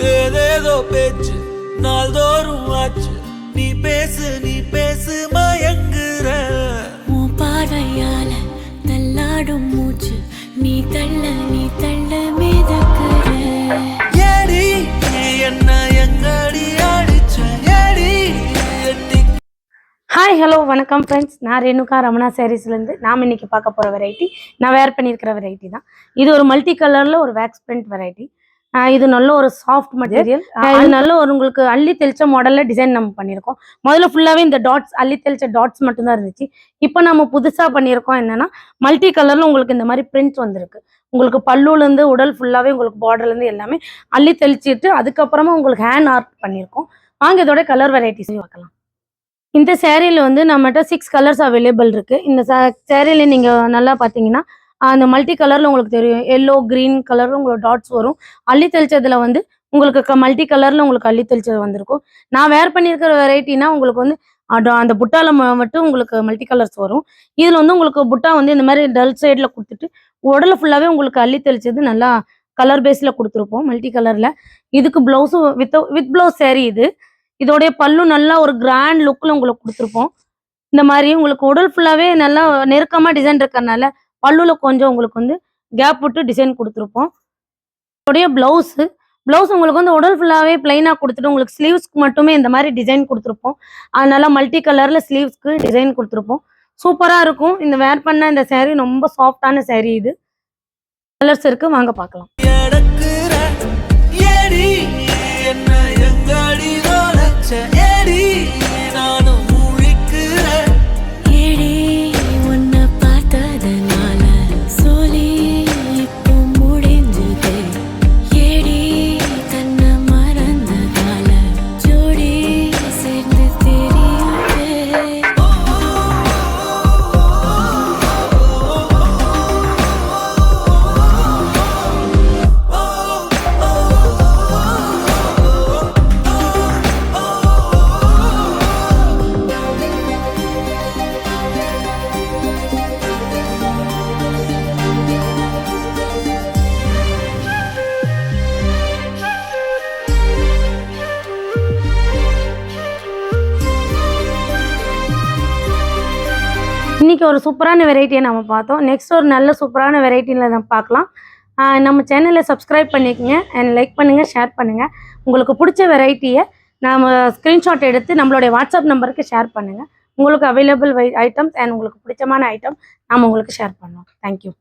ஏதேதோ பேச்சு நாள்தோறும் ஆச்சு. நீ பேசு மயங்குற. உன் பார்வையால தள்ளாடும் மூச்சு. நீ தள்ள மிதக்குற. ஏடி என்ன எங்கடி அடிச்ச ஏடி எட்டி. ஹாய் ஹலோ வணக்கம் ஃப்ரெண்ட்ஸ், நான் ரேணுகா ரமணா சாரீஸ்லேருந்து நாம் இன்றைக்கி பார்க்க போகிற வெரைட்டி நான் வேர் பண்ணியிருக்கிற வெரைட்டி தான். இது ஒரு மல்டி கலரில் ஒரு வேக்ஸ் பிரிண்ட் வெரைட்டி. இது நல்ல ஒரு சாஃப்ட் மெட்டீரியல். இது நல்ல ஒரு உங்களுக்கு அள்ளி தெளிச்ச மாடலில் டிசைன் நம்ம பண்ணியிருக்கோம். முதல்ல ஃபுல்லாகவே இந்த டாட்ஸ் அள்ளி தெளிச்ச டாட்ஸ் மட்டும்தான் இருந்துச்சு. இப்போ நம்ம புதுசாக பண்ணியிருக்கோம் என்னென்னா மல்டி கலரில் உங்களுக்கு இந்த மாதிரி பிரிண்ட்ஸ் வந்திருக்கு. உங்களுக்கு பல்லுலேருந்து உடல் ஃபுல்லாகவே உங்களுக்கு பார்டர்லேருந்து எல்லாமே அள்ளி தெளிச்சிட்டு அதுக்கப்புறமா உங்களுக்கு ஹேண்ட் ஆர்ட் பண்ணியிருக்கோம். வாங்க இதோட கலர் வெரைட்டிஸையும் பார்க்கலாம். இந்த சேரீல வந்து நம்மகிட்ட 6 கலர்ஸ் அவைலபிள் இருக்கு. இந்த சேரீல நீங்க நல்லா பாத்தீங்கன்னா அந்த மல்டி கலர்ல உங்களுக்கு தெரியும். எல்லோ கிரீன் கலர்ல உங்களுக்கு டாட்ஸ் வரும். அள்ளி தெளிச்சதுல வந்து உங்களுக்கு மல்டி கலர்ல உங்களுக்கு அள்ளி தெளிச்சது வந்திருக்கும். நான் வேர் பண்ணியிருக்கிற வெரைட்டினா உங்களுக்கு வந்து அந்த புட்டால மட்டும் உங்களுக்கு மல்டி கலர்ஸ் வரும். இதுல வந்து உங்களுக்கு புட்டா வந்து இந்த மாதிரி டல் சைட்ல கொடுத்துட்டு உடல ஃபுல்லாவே உங்களுக்கு அள்ளி தெளிச்சது நல்லா கலர் பேஸ்ல கொடுத்துருப்போம் மல்டி கலர்ல. இதுக்கு பிளவுஸும் வித் பிளவுஸ் சேரீ இது. இதோடைய பல்லு நல்லா ஒரு கிராண்ட் லுக்ல உங்களுக்கு கொடுத்துருப்போம். இந்த மாதிரி உங்களுக்கு உடல் ஃபுல்லாவே நல்லா நெருக்கமா டிசைன் இருக்கறனால பல்லுல கொஞ்சம் உங்களுக்கு வந்து கேப் விட்டு டிசைன் கொடுத்துருப்போம். இதோடைய பிளவுஸ் உங்களுக்கு வந்து உடல் ஃபுல்லாவே பிளைனா கொடுத்துட்டு உங்களுக்கு ஸ்லீவ்ஸ்க்கு மட்டுமே இந்த மாதிரி டிசைன் கொடுத்துருப்போம். அதனால மல்டி கலர்ல ஸ்லீவ்ஸ்க்கு டிசைன் கொடுத்துருப்போம். சூப்பரா இருக்கும். இந்த வேர் பண்ண இந்த சேரீ ரொம்ப சாஃப்டான சேரீ. இது கலர்ஸ் இருக்கு, வாங்க பார்க்கலாம். இன்னைக்கு ஒரு சூப்பரான வெரைட்டியை நம்ம பார்த்தோம். நெக்ஸ்ட் ஒரு நல்ல சூப்பரான வெரைட்டியில் நம்ம பார்க்கலாம். நம்ம சேனலை சப்ஸ்கிரைப் பண்ணிக்கோங்க அண்ட் லைக் பண்ணுங்கள், ஷேர் பண்ணுங்கள். உங்களுக்கு பிடிச்ச வெரைட்டியை நம்ம ஸ்க்ரீன்ஷாட் எடுத்து நம்மளுடைய வாட்ஸ்அப் நம்பருக்கு ஷேர் பண்ணுங்கள். உங்களுக்கு அவைலபிள் ஐட்டம்ஸ் அண்ட் உங்களுக்கு பிடிச்சமான ஐட்டம் நாம் உங்களுக்கு ஷேர் பண்ணுவோம். தேங்க்யூ.